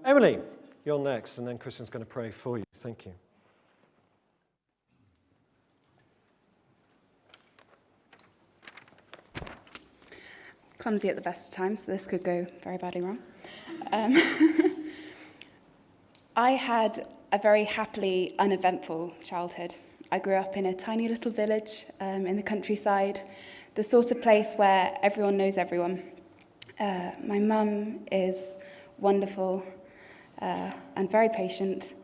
Emily, you're next, and then Christian's going to pray for you. Thank you. Clumsy at the best of times, so this could go very badly wrong. I had a very happily uneventful childhood. I grew up in a tiny little village in the countryside, the sort of place where everyone knows everyone. My mum is wonderful and very patient.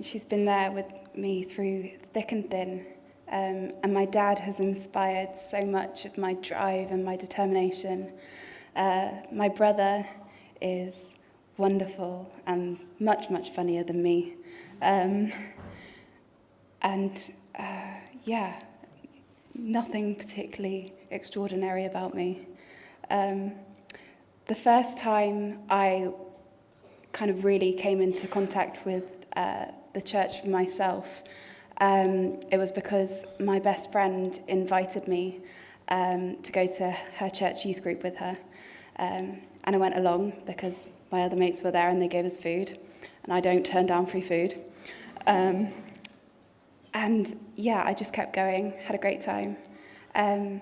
She's been there with me through thick and thin. And my dad has inspired so much of my drive and my determination. My brother is wonderful and much, much funnier than me. Nothing particularly extraordinary about me. The first time I kind of really came into contact with the church for myself, it was because my best friend invited me to go to her church youth group with her. And I went along because my other mates were there and they gave us food. And I don't turn down free food. I just kept going, had a great time. And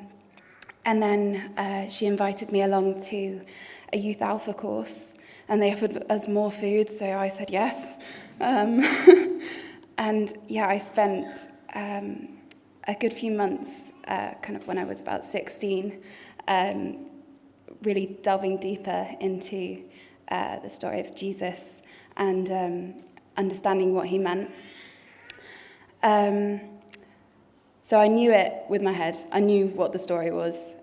then she invited me along to a Youth Alpha course. And they offered us more food, so I said yes. I spent a good few months, kind of when I was about 16, really delving deeper into the story of Jesus and understanding what he meant. So I knew it with my head. I knew what the story was.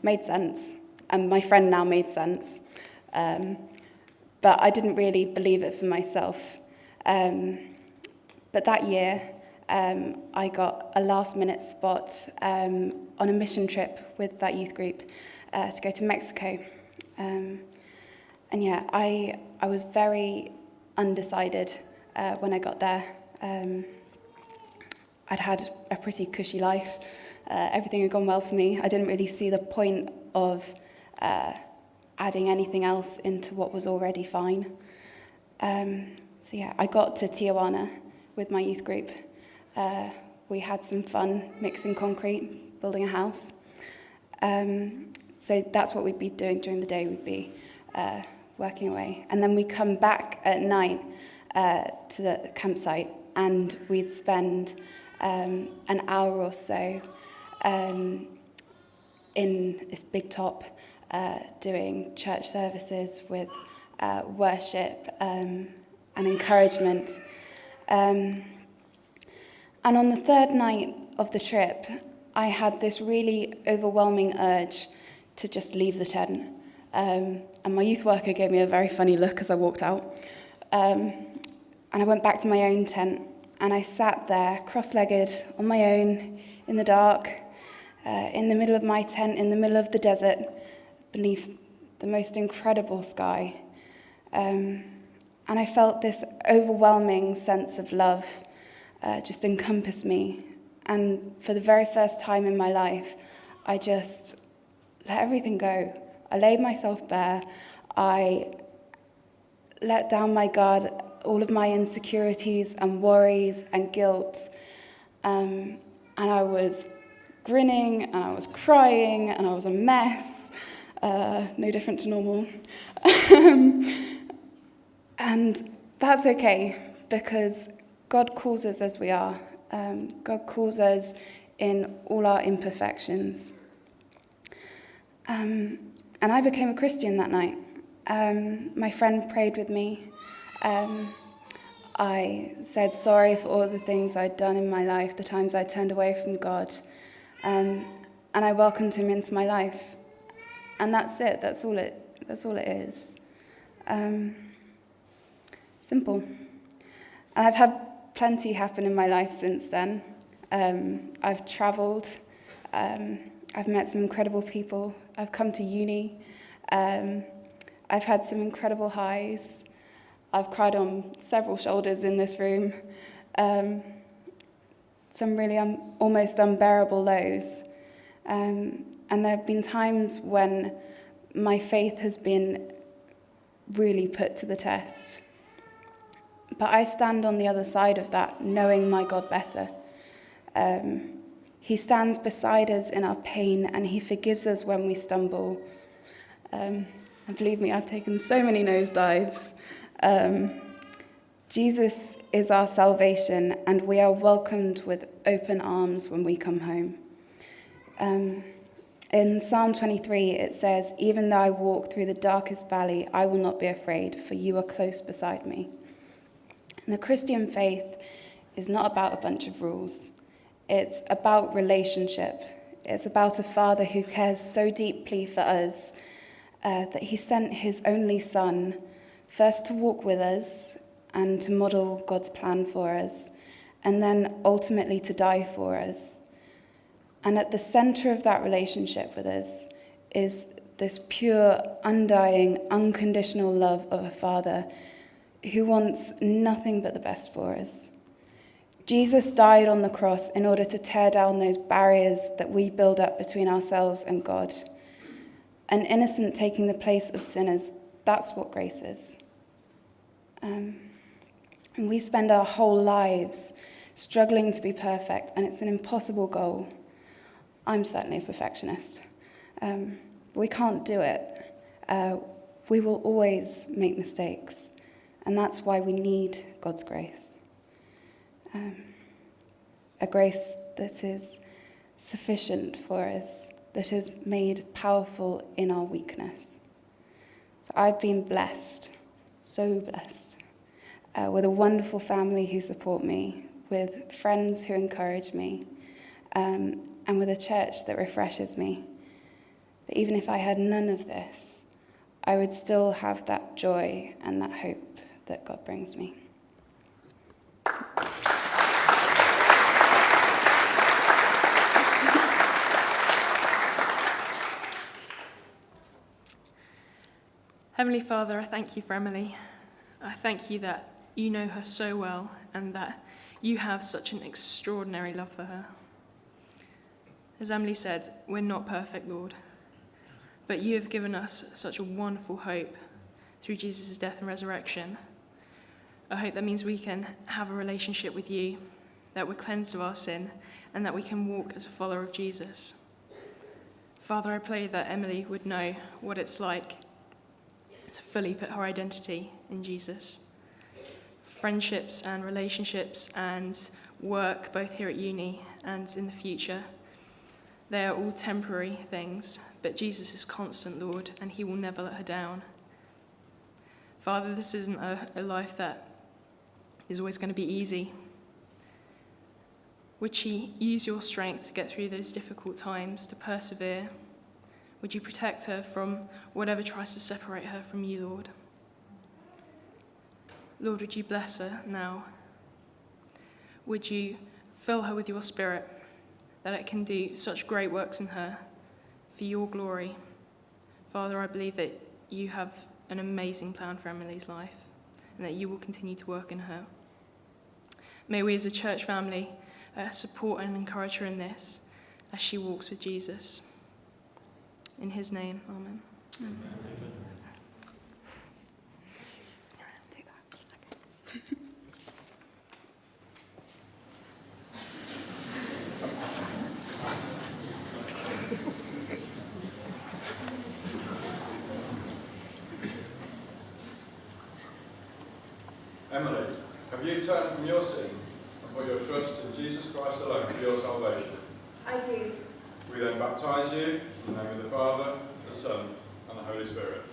Made sense. And my friend now made sense. But I didn't really believe it for myself. But that year, I got a last-minute spot on a mission trip with that youth group to go to Mexico. I was very undecided when I got there. I'd had a pretty cushy life. Everything had gone well for me. I didn't really see the point of adding anything else into what was already fine. I got to Tijuana with my youth group. We had some fun mixing concrete, building a house. So that's what we'd be doing during the day. We'd be working away. And then we'd come back at night to the campsite, and we'd spend an hour or so in this big top doing church services with worship and encouragement. And on the third night of the trip, I had this really overwhelming urge to just leave the tent. And my youth worker gave me a very funny look as I walked out. And I went back to my own tent, and I sat there cross-legged on my own in the dark, in the middle of my tent, in the middle of the desert, beneath the most incredible sky. And I felt this overwhelming sense of love just encompass me. And for the very first time in my life, I just let everything go. I laid myself bare. I let down my guard, all of my insecurities and worries and guilt. And I was grinning, and I was crying, and I was a mess. No different to normal. And that's okay, because God calls us as we are. God calls us in all our imperfections. And I became a Christian that night. My friend prayed with me. I said sorry for all the things I'd done in my life, the times I turned away from God. And I welcomed him into my life. And that's it. That's all it is. Simple. And I've had plenty happen in my life since then. I've traveled. I've met some incredible people. I've come to uni. I've had some incredible highs. I've cried on several shoulders in this room. Some really almost unbearable lows. And there have been times when my faith has been really put to the test. But I stand on the other side of that, knowing my God better. He stands beside us in our pain, and he forgives us when we stumble. And believe me, I've taken so many nosedives. Jesus is our salvation, and we are welcomed with open arms when we come home. In Psalm 23, it says, "Even though I walk through the darkest valley, I will not be afraid, for you are close beside me." And the Christian faith is not about a bunch of rules. It's about relationship. It's about a Father who cares so deeply for us that he sent his only Son, first to walk with us and to model God's plan for us, and then ultimately to die for us. And at the center of that relationship with us is this pure, undying, unconditional love of a Father who wants nothing but the best for us. Jesus died on the cross in order to tear down those barriers that we build up between ourselves and God. An innocent taking the place of sinners, that's what grace is. And we spend our whole lives struggling to be perfect, and it's an impossible goal. I'm certainly a perfectionist. We can't do it. We will always make mistakes, and that's why we need God's grace. A grace that is sufficient for us, that is made powerful in our weakness. So I've been blessed, so blessed, with a wonderful family who support me, with friends who encourage me, and with a church that refreshes me. That even if I had none of this, I would still have that joy and that hope that God brings me. Heavenly Father, I thank you for Emily. I thank you that you know her so well and that you have such an extraordinary love for her. As Emily said, we're not perfect, Lord, but you have given us such a wonderful hope through Jesus' death and resurrection. A hope that means we can have a relationship with you, that we're cleansed of our sin, and that we can walk as a follower of Jesus. Father, I pray that Emily would know what it's like to fully put her identity in Jesus. Friendships and relationships and work, both here at uni and in the future, they are all temporary things, but Jesus is constant, Lord, and he will never let her down. Father, this isn't a life that is always going to be easy. Would she use your strength to get through those difficult times, to persevere? Would you protect her from whatever tries to separate her from you, Lord? Lord, would you bless her now? Would you fill her with your Spirit, that it can do such great works in her for your glory? Father, I believe that you have an amazing plan for Emily's life and that you will continue to work in her. May we as a church family support and encourage her in this as she walks with Jesus. In his name, amen. Amen. Take that. Emily, have you turned from your sin and put your trust in Jesus Christ alone for your salvation? I do. We then baptise you in the name of the Father, the Son, and the Holy Spirit.